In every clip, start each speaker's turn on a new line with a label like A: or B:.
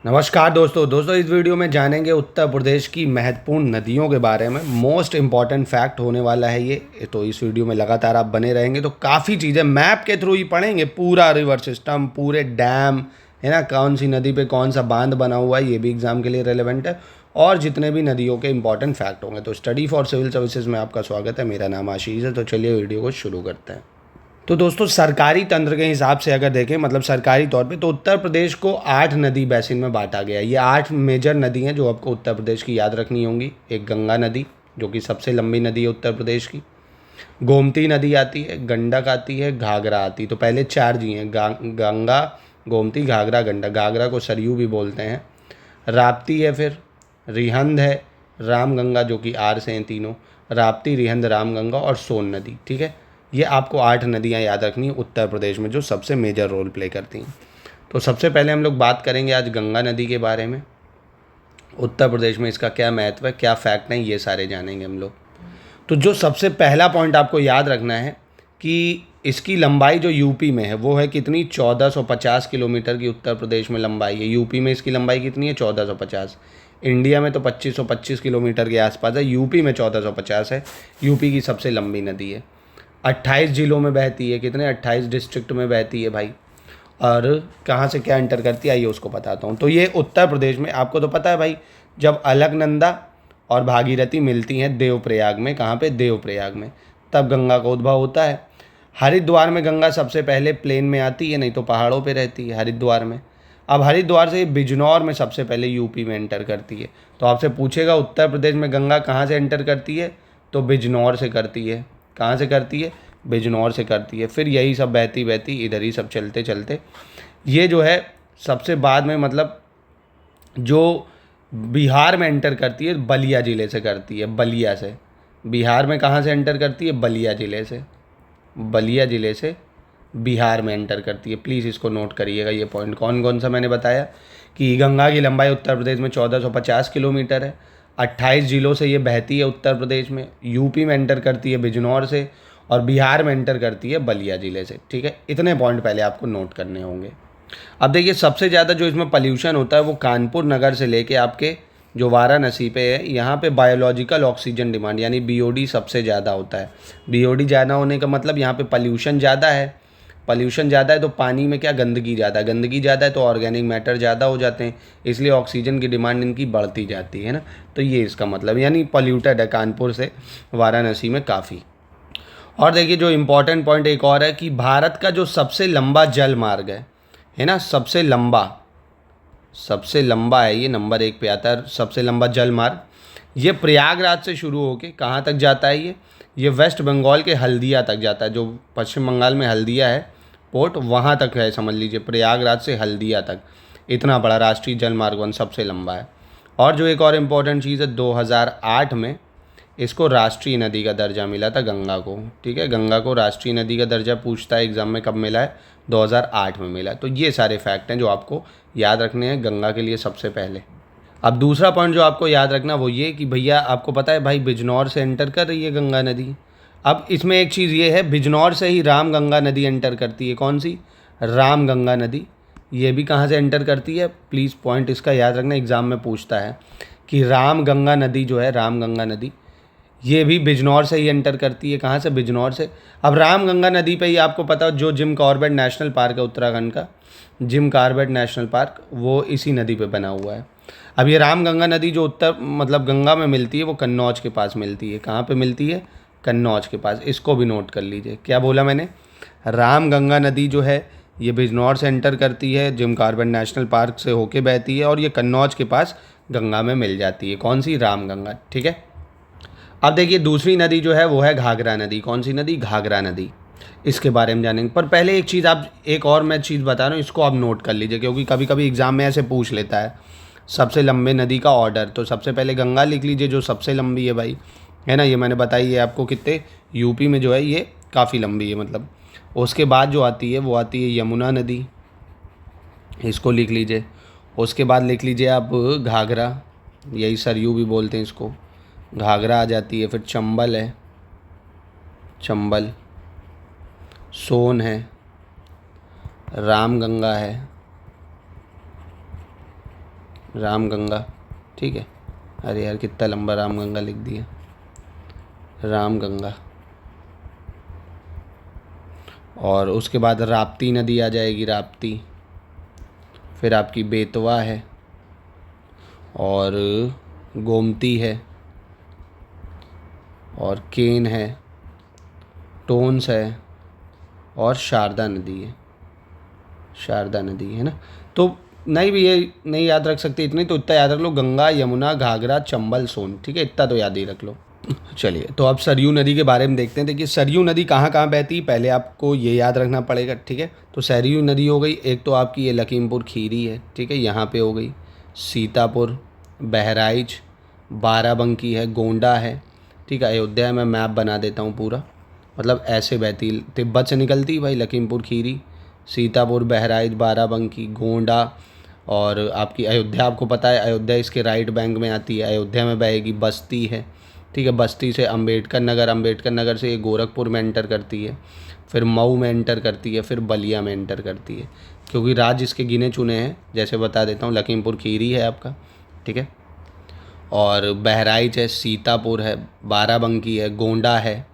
A: नमस्कार दोस्तों इस वीडियो में जानेंगे उत्तर प्रदेश की महत्वपूर्ण नदियों के बारे में। मोस्ट इम्पॉर्टेंट फैक्ट होने वाला है ये। तो इस वीडियो में लगातार आप बने रहेंगे तो काफ़ी चीज़ें मैप के थ्रू ही पढ़ेंगे। पूरा रिवर सिस्टम, पूरे डैम, है ना, कौन सी नदी पे कौन सा बांध बना हुआ है, ये भी एग्जाम के लिए रेलेवेंट है। और जितने भी नदियों के इंपॉर्टेंट फैक्ट होंगे। तो स्टडी फॉर सिविल सर्विसेज में आपका स्वागत है। मेरा नाम आशीष है। तो चलिए वीडियो को शुरू करते हैं। तो दोस्तों सरकारी तंत्र के हिसाब से अगर देखें, मतलब सरकारी तौर पे, तो उत्तर प्रदेश को 8 नदी बेसिन में बांटा गया है। ये 8 मेजर नदी हैं जो आपको उत्तर प्रदेश की याद रखनी होंगी। एक गंगा नदी, जो कि सबसे लंबी नदी है उत्तर प्रदेश की। गोमती नदी आती है, गंडक आती है, घाघरा आती है। तो पहले 4 जी हैं, गंगा, गोमती, घाघरा, गंडक। घाघरा को सरयू भी बोलते हैं। राप्ती है, फिर रिहंद है, रामगंगा, जो कि आर से हैं तीनों। राप्ती, रिहंद, रामगंगा और सोन नदी। ठीक है, ये आपको 8 नदियाँ याद रखनी है उत्तर प्रदेश में जो सबसे मेजर रोल प्ले करती हैं। तो सबसे पहले हम लोग बात करेंगे आज गंगा नदी के बारे में। उत्तर प्रदेश में इसका क्या महत्व है, क्या फैक्ट है, ये सारे जानेंगे हम लोग। तो जो सबसे पहला पॉइंट आपको याद रखना है कि इसकी लंबाई जो यूपी में है वो है कितनी, 1450 किलोमीटर की उत्तर प्रदेश में लंबाई है। यूपी में इसकी लंबाई कितनी है, 1450। इंडिया में तो 2525 किलोमीटर के आसपास है, यूपी में 1450 है। यूपी की सबसे लंबी नदी है। 28 जिलों में बहती है। कितने, 28 डिस्ट्रिक्ट में बहती है भाई। और कहाँ से क्या एंटर करती है, आइए उसको बताता हूँ। तो ये उत्तर प्रदेश में, आपको तो पता है भाई, जब अलकनंदा और भागीरथी मिलती हैं देवप्रयाग में, कहाँ पे, देवप्रयाग में, तब गंगा का उद्भव होता है। हरिद्वार में गंगा सबसे पहले प्लेन में आती है, नहीं तो पहाड़ों पे रहती है हरिद्वार में। अब हरिद्वार से बिजनौर में सबसे पहले यूपी में एंटर करती है। तो आपसे पूछेगा उत्तर प्रदेश में गंगा कहाँ से एंटर करती है, तो बिजनौर से करती है। कहाँ से करती है, बिजनौर से करती है। फिर यही सब बहती बहती इधर ही सब चलते चलते ये जो है सबसे बाद में, मतलब जो बिहार में एंटर करती है, बलिया ज़िले से करती है। बलिया से, बिहार में कहाँ से एंटर करती है, बलिया ज़िले से। बलिया ज़िले से बिहार में एंटर करती है। प्लीज़ इसको नोट करिएगा, ये पॉइंट कौन कौन सा मैंने बताया कि गंगा की लंबाई उत्तर प्रदेश में 1450 किलोमीटर है। 28 जिलों से ये बहती है उत्तर प्रदेश में। यूपी में एंटर करती है बिजनौर से, और बिहार में एंटर करती है बलिया ज़िले से। ठीक है, इतने पॉइंट पहले आपको नोट करने होंगे। अब देखिए, सबसे ज़्यादा जो इसमें पॉल्यूशन होता है वो कानपुर नगर से लेके आपके जो वाराणसी पे है, यहाँ पे बायोलॉजिकल ऑक्सीजन डिमांड यानी बीओडी सबसे ज़्यादा होता है। बीओडी ज़्यादा होने का मतलब यहाँ पे पॉल्यूशन ज़्यादा है। पॉल्यूशन ज़्यादा है तो पानी में क्या, गंदगी ज़्यादा है। गंदगी ज़्यादा है तो ऑर्गेनिक मैटर ज़्यादा हो जाते हैं, इसलिए ऑक्सीजन की डिमांड इनकी बढ़ती जाती है ना। तो ये इसका मतलब, यानी पॉल्यूटेड है कानपुर से वाराणसी में काफ़ी। और देखिए, जो इम्पोर्टेंट पॉइंट एक और है कि भारत का जो सबसे लंबा जल मार्ग है ना, सबसे लंबा है, ये नंबर 1 पे आता है सबसे लंबा जल मार्ग। ये प्रयागराज से शुरू होके कहाँ तक जाता है, ये वेस्ट बंगाल के हल्दिया तक जाता है। जो पश्चिम बंगाल में हल्दिया है पोर्ट, वहाँ तक है, समझ लीजिए प्रयागराज से हल्दिया तक। इतना बड़ा राष्ट्रीय जल मार्ग वन सबसे लंबा है। और जो एक और इम्पोर्टेंट चीज़ है, 2008 में इसको राष्ट्रीय नदी का दर्जा मिला था गंगा को। ठीक है, गंगा को राष्ट्रीय नदी का दर्जा पूछता है एग्जाम में, कब मिला है, 2008 में मिला। तो ये सारे फैक्ट हैं जो आपको याद रखने हैं गंगा के लिए सबसे पहले। अब दूसरा पॉइंट जो आपको याद रखना वो ये कि भैया आपको पता है भाई, बिजनौर से एंटर कर रही है गंगा नदी। अब इसमें एक चीज़ ये है, बिजनौर से ही राम गंगा नदी एंटर करती है। कौन सी, राम गंगा नदी। ये भी कहाँ से एंटर करती है, प्लीज़ पॉइंट इसका याद रखना, एग्ज़ाम में पूछता है कि राम गंगा नदी जो है, राम गंगा नदी, ये भी बिजनौर से ही एंटर करती है। कहाँ से, बिजनौर से। अब राम गंगा नदी पे ही आपको पता हो, जो जिम कॉर्बेट नेशनल पार्क है उत्तराखंड का, जिम कॉर्बेट नेशनल पार्क, वो इसी नदी पे बना हुआ है। अब ये राम गंगा नदी जो उत्तर, मतलब गंगा में मिलती है, वो कन्नौज के पास मिलती है। कहाँ पे मिलती है, कन्नौज के पास। इसको भी नोट कर लीजिए, क्या बोला मैंने, राम गंगा नदी जो है ये बिजनौर से एंटर करती है, जिम कॉर्बेट नेशनल पार्क से होके बहती है, और ये कन्नौज के पास गंगा में मिल जाती है। कौन सी, राम गंगा। ठीक है, अब देखिए दूसरी नदी जो है वो है घाघरा नदी। कौन सी नदी, घाघरा नदी। इसके बारे में जानेंगे, पर पहले एक चीज़, आप एक और मैं चीज़ बता रहा हूँ, इसको आप नोट कर लीजिए, क्योंकि कभी कभी एग्जाम में ऐसे पूछ लेता है सबसे लंबे नदी का ऑर्डर। तो सबसे पहले गंगा लिख लीजिए जो सबसे लंबी है भाई, है ना। ये मैंने बताई है आपको कितने, यूपी में जो है ये काफ़ी लंबी है मतलब। उसके बाद जो आती है वो आती है यमुना नदी, इसको लिख लीजिए। उसके बाद लिख लीजिए आप घाघरा, यही सरयू भी बोलते हैं इसको। घाघरा आ जाती है। फिर चंबल है, चंबल, सोन है, रामगंगा है, रामगंगा, ठीक है। अरे यार कितना लंबा रामगंगा लिख दिया, रामगंगा। और उसके बाद राप्ती नदी आ जाएगी, राप्ती। फिर आपकी बेतवा है, और गोमती है, और केन है, टोन्स है, और शारदा नदी है, शारदा नदी है ना। तो नहीं भी ये नहीं याद रख सकते इतनी, तो इतना याद रख लो, गंगा, यमुना, घाघरा, चंबल, सोन, ठीक है, इतना तो याद ही रख लो। चलिए, तो अब सरयू नदी के बारे में देखते हैं। देखिए सरयू नदी कहाँ कहाँ बहती है, पहले आपको ये याद रखना पड़ेगा, ठीक है। तो सरयू नदी हो गई एक, तो आपकी ये लखीमपुर खीरी है, ठीक है, यहाँ पे हो गई। सीतापुर, बहराइच, बाराबंकी है, गोंडा है, ठीक है। अयोध्या में मैप बना देता हूँ पूरा, मतलब ऐसे बहती, तिब्बत से निकलती भाई लखीमपुर खीरी, सीतापुर, बहराइच, बाराबंकी, गोंडा, और आपकी अयोध्या, आपको पता है अयोध्या इसके राइट बैंक में आती है, अयोध्या में बहेगी। बस्ती है, ठीक है, बस्ती से अम्बेडकर नगर, अम्बेडकर नगर से ये गोरखपुर में एंटर करती है, फिर मऊ में एंटर करती है, फिर बलिया में एंटर करती है। क्योंकि राज्य इसके गिने चुने हैं, जैसे बता देता हूँ, लखीमपुर खीरी है आपका, ठीक है, और बहराइच है, सीतापुर है, बाराबंकी है, गोंडा है,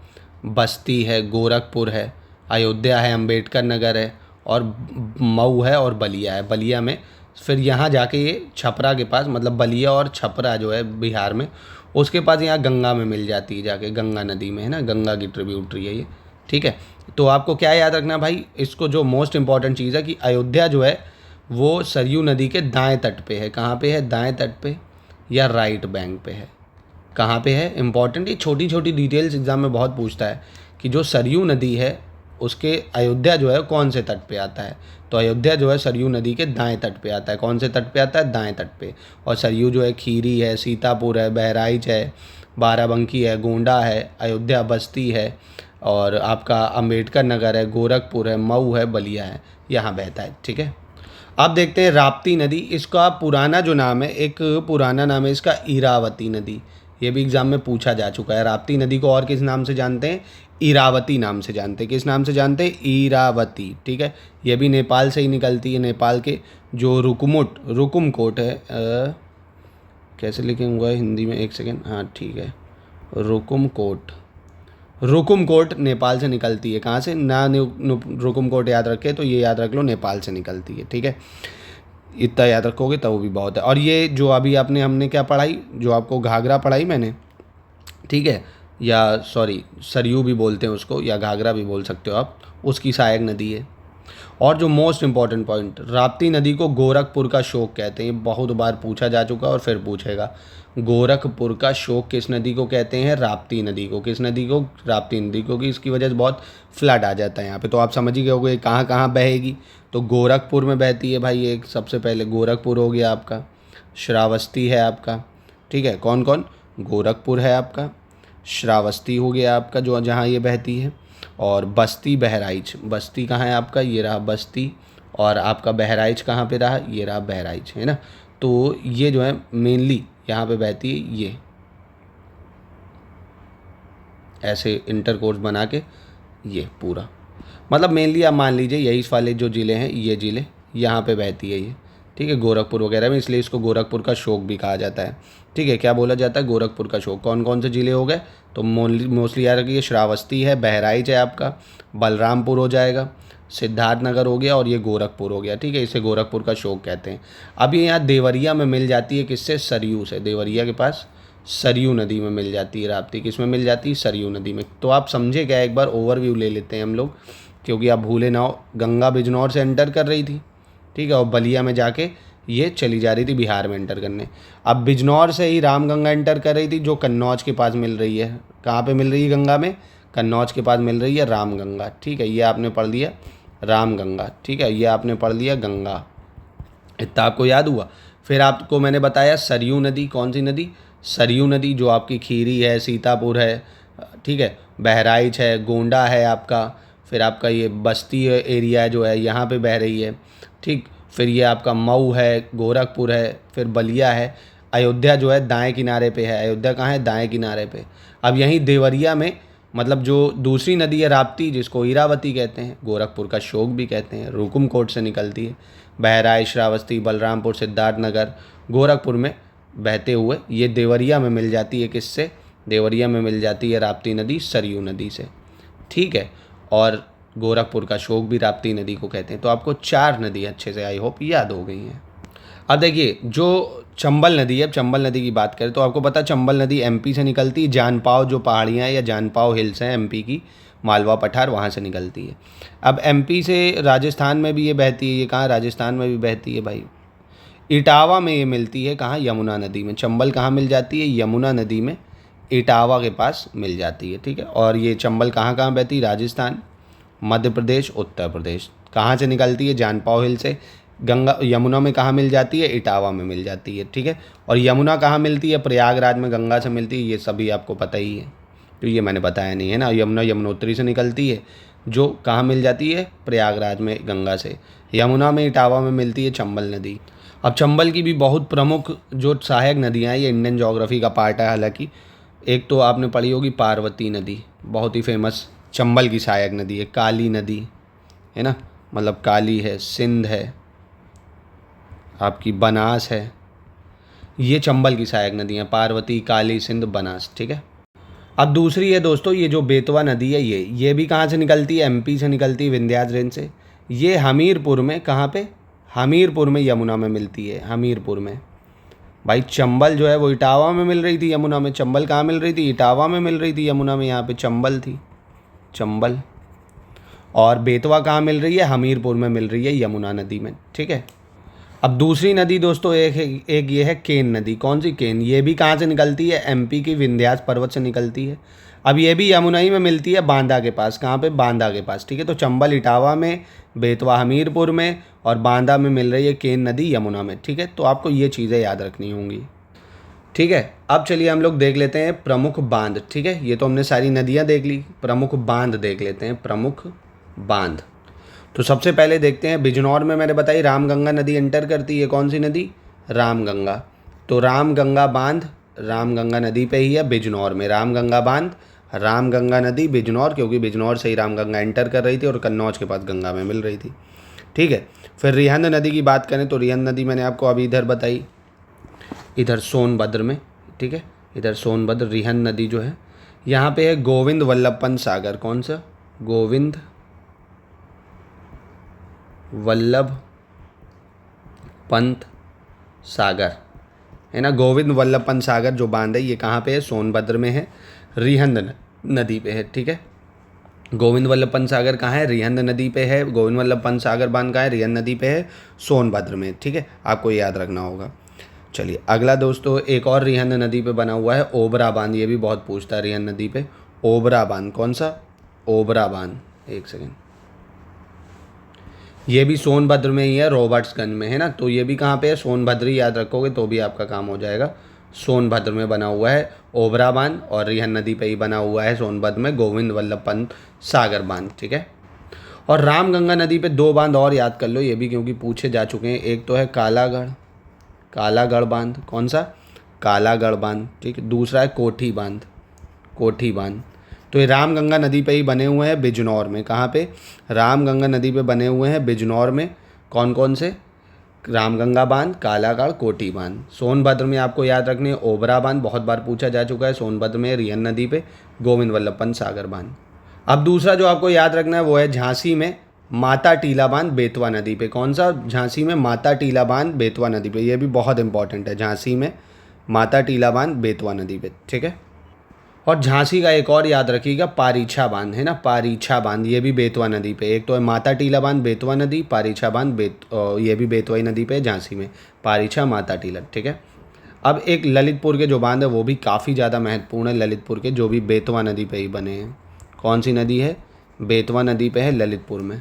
A: बस्ती है, गोरखपुर है, अयोध्या है, अम्बेडकर नगर है, और मऊ है, और बलिया है। बलिया में फिर यहाँ जाके ये छपरा के पास, मतलब बलिया और छपरा जो है बिहार में, उसके पास यहाँ गंगा में मिल जाती है जाके, गंगा नदी में, है ना, गंगा की ट्रिब्यूटरी है ये, ठीक है। तो आपको क्या याद रखना भाई, इसको जो मोस्ट इंपॉर्टेंट चीज़ है कि अयोध्या जो है वो सरयू नदी के दाएं तट पे है। कहाँ पे है, दाएं तट पे या राइट बैंक पे है, कहाँ पे है, इंपॉर्टेंट। ये छोटी छोटी डिटेल्स एग्जाम में बहुत पूछता है कि जो सरयू नदी है उसके अयोध्या जो है कौन से तट पे आता है। तो अयोध्या जो है सरयू नदी के दाएं तट पे आता है। कौन से तट पे आता है, दाएं तट पे। और सरयू जो है खीरी है, सीतापुर है, बहराइच है, बाराबंकी है, गोंडा है, अयोध्या, बस्ती है, और आपका अम्बेडकर नगर है, गोरखपुर है, मऊ है, बलिया है, यहाँ बहता है, ठीक है। अब देखते हैं राप्ती नदी। इसका पुराना जो नाम है, एक पुराना नाम है इसका इरावती नदी। ये भी एग्जाम में पूछा जा चुका है। राप्ती नदी को और किस नाम से जानते हैं, इरावती नाम से जानते हैं। किस नाम से जानते हैं, इरावती, ठीक है। ये भी नेपाल से ही निकलती है। नेपाल के जो रुकुमकोट है, कैसे लिखेंगे हिंदी में, एक सेकेंड, हाँ ठीक है, रुकुमकोट नेपाल से निकलती है। कहाँ से ना, रुकुमकोट याद रखे तो ये याद रख लो, नेपाल से निकलती है, ठीक है। इतना याद रखोगे तो वो भी बहुत है। और ये जो अभी हमने क्या पढ़ाई, जो आपको घाघरा पढ़ाई मैंने, ठीक है, या सॉरी सरयू भी बोलते हैं उसको, या घाघरा भी बोल सकते हो आप, उसकी सहायक नदी है। और जो मोस्ट इम्पॉर्टेंट पॉइंट, राप्ती नदी को गोरखपुर का शोक कहते हैं। बहुत बार पूछा जा चुका और फिर पूछेगा। गोरखपुर का शोक किस नदी को कहते हैं, राप्ती नदी को। किस नदी को, राप्ती नदी को, क्योंकि इसकी वजह से बहुत फ्लड आ जाता है यहाँ पे। तो आप समझ ही गए होगे कहाँ कहाँ बहेगी। तो गोरखपुर में बहती है भाई, एक सबसे पहले गोरखपुर हो गया आपका, श्रावस्ती है आपका, ठीक है। कौन कौन, गोरखपुर है आपका, श्रावस्ती हो गया आपका जो जहाँ ये बहती है, और बस्ती, बहराइच। बस्ती कहाँ है आपका, ये रहा बस्ती, और आपका बहराइच कहाँ पे रहा, ये रहा बहराइच, है ना। तो ये जो है मेनली यहाँ पे बहती है, ये ऐसे इंटर कोर्स बना के, ये पूरा मतलब मेनली आप मान लीजिए यही वाले जो ज़िले हैं, ये ज़िले यहाँ पे बहती है ये, ठीक है, गोरखपुर वगैरह में, इसलिए इसको गोरखपुर का शोक भी कहा जाता है, ठीक है। क्या बोला जाता है, गोरखपुर का शोक। कौन कौन से ज़िले हो गए, तो मोस्टली याद रखिए, श्रावस्ती है, बहराइच है आपका, बलरामपुर हो जाएगा, सिद्धार्थनगर हो गया, और ये गोरखपुर हो गया, ठीक है। इसे गोरखपुर का शोक कहते हैं। अब ये यहाँ देवरिया में मिल जाती है, किससे, सरयू से। देवरिया के पास सरयू नदी में मिल जाती है राप्ती। किस में मिल जाती है, सरयू नदी में। तो आप समझे क्या, एक बार ओवरव्यू ले लेते हैं हम लोग, क्योंकि आप भूले ना हो। गंगा बिजनौर से एंटर कर रही थी, ठीक है, और बलिया में जाके ये चली जा रही थी बिहार में एंटर करने। अब बिजनौर से ही रामगंगा एंटर कर रही थी, जो कन्नौज के पास मिल रही है। कहाँ पे मिल रही है गंगा में, कन्नौज के पास मिल रही है रामगंगा, ठीक है। ये आपने पढ़ लिया रामगंगा, ठीक है, ये आपने पढ़ लिया गंगा, इतना आपको याद हुआ। फिर आपको मैंने बताया सरयू नदी, कौन सी नदी, सरयू नदी, जो आपकी खीरी है, सीतापुर है, ठीक है, बहराइच है, गोंडा है आपका, फिर आपका ये बस्ती एरिया जो है यहाँ पे बह रही है, ठीक। फिर ये आपका मऊ है, गोरखपुर है, फिर बलिया है। अयोध्या जो है दाएं किनारे पे है। अयोध्या कहाँ है, दाएं किनारे पे। अब यहीं देवरिया में, मतलब जो दूसरी नदी है राप्ती, जिसको इरावती कहते हैं, गोरखपुर का शोक भी कहते हैं, रुकुमकोट से निकलती है। बहराइच, श्रावस्ती, बलरामपुर, सिद्धार्थनगर, गोरखपुर में बहते हुए ये देवरिया में मिल जाती है। किससे? देवरिया में मिल जाती है राप्ती नदी सरयू नदी से, ठीक है। और गोरखपुर का शोक भी राप्ती नदी को कहते हैं। तो आपको 4 नदी अच्छे से आई होप याद हो गई हैं। अब देखिए जो चंबल नदी है, चंबल नदी की बात करें तो आपको पता चंबल नदी एमपी से निकलती है। जानपाव जो पहाड़ियाँ या जानपाव हिल्स हैं एमपी की, मालवा पठार, वहाँ से निकलती है। अब एमपी से राजस्थान में भी ये बहती है। ये कहाँ? राजस्थान में भी बहती है भाई। इटावा में ये मिलती है। कहाँ? यमुना नदी में। चंबल कहाँ मिल जाती है? यमुना नदी में, इटावा के पास मिल जाती है, ठीक है। और ये चंबल कहाँ कहाँ बहती है? राजस्थान, मध्य प्रदेश, उत्तर प्रदेश। कहाँ से निकलती है? जानपाव हिल से। गंगा यमुना में कहाँ मिल जाती है? इटावा में मिल जाती है, ठीक है। और यमुना कहाँ मिलती है? प्रयागराज में गंगा से मिलती है। ये सभी आपको पता ही है, तो ये मैंने बताया नहीं है ना। यमुना यमुनोत्री से निकलती है, जो कहाँ मिल जाती है? प्रयागराज में गंगा से। यमुना में, इटावा में मिलती है चंबल नदी। अब चंबल की भी बहुत प्रमुख जो सहायक नदियाँ हैं, ये इंडियन ज्योग्राफी का पार्ट है हालांकि। एक तो आपने पढ़ी होगी पार्वती नदी, बहुत ही फेमस चंबल की सहायक नदी है। काली नदी है ना, मतलब काली है। सिंध है, आपकी बनास है। ये चंबल की सहायक नदी हैं, पार्वती, काली, सिंध, बनास, ठीक है। अब दूसरी है दोस्तों, ये जो बेतवा नदी है, ये भी कहाँ से निकलती है? एमपी से निकलती है, विंध्याचल रेंज से। ये हमीरपुर में, कहाँ पे? हमीरपुर में यमुना में मिलती है। हमीरपुर में भाई। चंबल जो है वो इटावा में मिल रही थी, यमुना में। चंबल कहाँ मिल रही थी? इटावा में मिल रही थी, यमुना में। यहाँ पे चंबल थी, चंबल। और बेतवा कहाँ मिल रही है? हमीरपुर में मिल रही है, यमुना नदी में, ठीक है। अब दूसरी नदी दोस्तों एक ये है केन नदी। कौन सी? केन। ये भी कहाँ से निकलती है? एमपी की विंध्याचल पर्वत से निकलती है। अब ये भी यमुना ही में मिलती है, बांदा के पास। कहाँ पे? बांदा के पास, ठीक है। तो चंबल इटावा में, बेतवा हमीरपुर में, और बांदा में मिल रही है केन नदी, यमुना में, ठीक है। तो आपको ये चीज़ें याद रखनी होंगी, ठीक है। अब चलिए हम लोग देख लेते हैं प्रमुख बांध, ठीक है। ये तो हमने सारी नदियाँ देख ली, प्रमुख बांध देख लेते हैं। प्रमुख बांध तो सबसे पहले देखते हैं बिजनौर में। मैंने बताई रामगंगा नदी एंटर करती है। कौन सी नदी? रामगंगा। तो रामगंगा बांध रामगंगा नदी पे ही है, बिजनौर में। रामगंगा बांध, रामगंगा नदी, बिजनौर, क्योंकि बिजनौर से ही रामगंगा एंटर कर रही थी और कन्नौज के पास गंगा में मिल रही थी, ठीक है। फिर रिहंद नदी की बात करें तो रिहंद नदी मैंने आपको अभी इधर बताई, इधर सोनभद्र में, ठीक है। इधर सोनभद्र, रिहंद नदी जो है यहाँ पे है। गोविंद वल्लभ पंत सागर। कौन सा? गोविंद वल्लभ पंत सागर, है ना। गोविंद वल्लभ पंत सागर जो बांध है ये कहाँ पे है? सोनभद्र में है, रिहंद नदी पे है, ठीक है। गोविंद वल्लभ पंत सागर कहाँ है? रिहंद नदी पे है। गोविंद वल्लभ पंत सागर बांध कहाँ है? रिहंद नदी पे है, सोनभद्र में, ठीक है। आपको याद रखना होगा। चलिए अगला दोस्तों, एक और रिहंद नदी पे बना हुआ है ओबरा बांध। ये भी बहुत पूछता है रिहंद नदी पे। ओबरा बांध। कौन सा? ओबरा बांध। एक सेकेंड। ये भी सोनभद्र में ही है, रॉबर्ट्सगंज में, है ना। तो ये भी कहाँ पे है? सोनभद्र ही याद रखोगे तो भी आपका काम हो जाएगा। सोनभद्र में बना हुआ है ओबरा बांध, और रिहंद नदी पे ही बना हुआ है सोनभद्र में गोविंद वल्लभ पंत सागर बांध, ठीक है। और रामगंगा नदी पे 2 बांध और याद कर लो, ये भी क्योंकि पूछे जा चुके हैं। एक तो है कालागढ़, कालागढ़ बांध। कौन सा? कालागढ़ बांध, ठीक है। दूसरा है कोठी बांध, कोठी बांध। तो ये रामगंगा नदी पे ही बने हुए हैं, बिजनौर में। कहाँ पे? रामगंगा नदी पे बने हुए हैं, बिजनौर में। कौन कौन से? रामगंगा बांध, कालागढ़, कोठी बांध। सोनभद्र में आपको याद रखनी है ओबरा बांध, बहुत बार पूछा जा चुका है। सोनभद्र में रिहंद नदी पे गोविंद वल्लभ पंत सागर बांध। अब दूसरा जो आपको याद रखना है वो है झांसी में माता टीला बांध, बेतवा नदी पे। कौन सा? झांसी में माता टीला बांध, बेतवा नदी पे। ये भी बहुत इंपॉर्टेंट है, झांसी में माता टीला बांध, बेतवा नदी पे, ठीक है। और झांसी का एक और याद रखिएगा, पारीछा बांध, है ना। पारीछा बांध, ये भी बेतवा नदी पे। एक तो है माता टीला बांध, बेतवा नदी। पारीछा बांध ये भी बेतवा नदी पे है, झांसी में। पारीछा, माता टीला, ठीक है। अब एक ललितपुर के जो बांध है वो भी काफ़ी ज़्यादा महत्वपूर्ण है, ललितपुर के, जो भी बेतवा नदी पे ही बने हैं। कौन सी नदी है? बेतवा नदी पे है, ललितपुर में।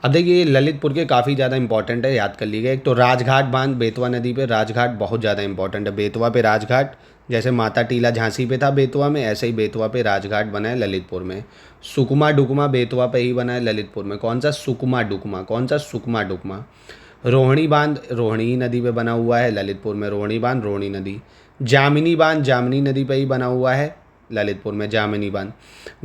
A: अब देखिए ये ललितपुर के काफ़ी ज़्यादा इंपॉर्टेंट है, याद कर लीजिएगा। एक तो राजघाट बांध, बेतवा नदी पे। राजघाट बहुत ज़्यादा इंपॉर्टेंट है, बेतवा पे राजघाट। जैसे माता टीला झांसी पे था बेतवा में, ऐसे ही बेतवा पे राजघाट बना है ललितपुर में। सुकमा डुकमा बेतवा पे ही बना है ललितपुर में। कौन सा? सुकमा डुकमा। कौन सा? सुकमा डुकमा। रोहिणी बांध रोहिणी नदी पे बना हुआ है, ललितपुर में। रोहिणी बांध, रोहिणी नदी। जामिनी बांध जामिनी नदी पे ही बना हुआ है, ललितपुर में, जामिनी बांध।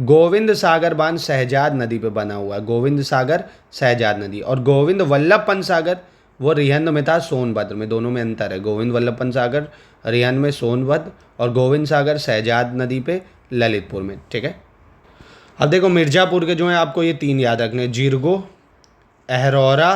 A: गोविंद सागर बांध शहजाद नदी पे बना हुआ है, गोविंद सागर, शहजाद नदी। और गोविंद वल्लभ पंत सागर वो रिहंद में था सोनभद्र में, दोनों में अंतर है। गोविंद वल्लभ पंत सागर रिहंद में सोनभद्र, और गोविंद सागर शहजाद नदी पे ललितपुर में, ठीक है। अब देखो मिर्ज़ापुर के जो हैं आपको ये 3 याद रखने, जिरगो, अहरौरा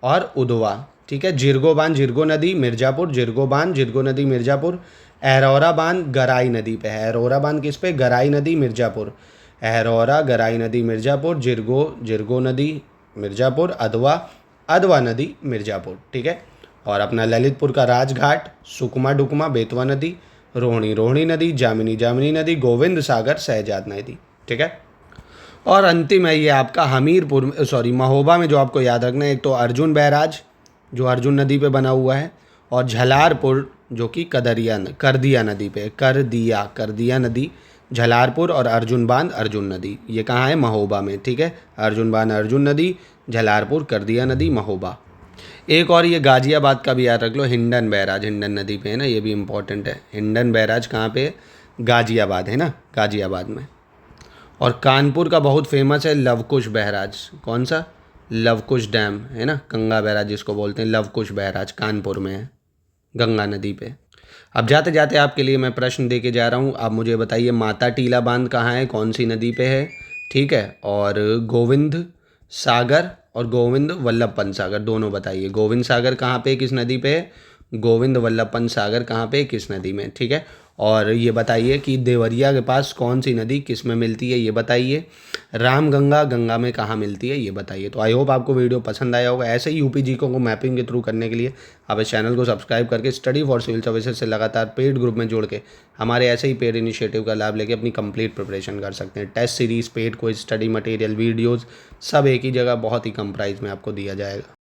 A: और उधवा, ठीक है। जिरगो बांध जिरगो नदी मिर्ज़ापुर, जिरगो बांध जिरगो नदी मिर्ज़ापुर, अहरौरा बांध गराई नदी पे है। अहरौरा बांध किस पे? गराई नदी मिर्ज़ापुर। अहरौरा गराई नदी मिर्ज़ापुर, जिरगो जिरगो नदी मिर्ज़ापुर, अधवा अधवा नदी मिर्ज़ापुर, ठीक है। और अपना ललितपुर का राजघाट, सुकमा डुकमा बेतवा नदी, रोहिणी रोहिणी नदी, जामिनी जामिनी नदी, गोविंद सागर शहजाद नदी, ठीक है। और अंतिम है ये आपका हमीरपुर, सॉरी महोबा में जो आपको याद रखना है, एक तो अर्जुन बैराज जो अर्जुन नदी पे बना हुआ है, और झलारपुर जो कि करदिया नदी पे, करदिया नदी झलारपुर, और अर्जुन बांध अर्जुन नदी, ये कहाँ है? महोबा में, ठीक है। अर्जुन बांध अर्जुन नदी, झलारपुर, करदिया नदी, महोबा। एक और ये गाजियाबाद का भी याद रख लो, हिंडन बैराज हिंडन नदी पे है ना, ये भी इम्पोर्टेंट है। हिंडन बैराज कहाँ पे? गाजियाबाद है ना, गाजियाबाद में। और कानपुर का बहुत फेमस है लवकुश बैराज, कौन सा? लवकुश डैम है ना, गंगा बैराज जिसको बोलते हैं, लवकुश बैराज कानपुर में है, गंगा नदी पे। अब जाते जाते आपके लिए मैं प्रश्न दे के जा रहा हूँ, आप मुझे बताइए माता टीला बांध कहाँ है, कौन सी नदी पे है, ठीक है। और गोविंद सागर और गोविंद वल्लभ पंत सागर दोनों बताइए। गोविंद सागर कहाँ पे, किस नदी पे है? गोविंद वल्लभ पंत सागर कहाँ पे, किस नदी में, ठीक है। और ये बताइए कि देवरिया के पास कौन सी नदी किस में मिलती है, ये बताइए। रामगंगा गंगा में कहाँ मिलती है, ये बताइए। तो आई होप आपको वीडियो पसंद आया होगा। ऐसे ही यूपी जी को मैपिंग के थ्रू करने के लिए आप इस चैनल को सब्सक्राइब करके स्टडी फॉर सिविल सर्विसेज से लगातार पेड ग्रुप में जोड़ के हमारे ऐसे ही पेड इनिशिएटिव का लाभ लेके अपनी कंप्लीट प्रिपरेशन कर सकते हैं। Test series, paid quiz, study material, videos सब एक ही जगह बहुत ही कम प्राइस में आपको दिया जाएगा।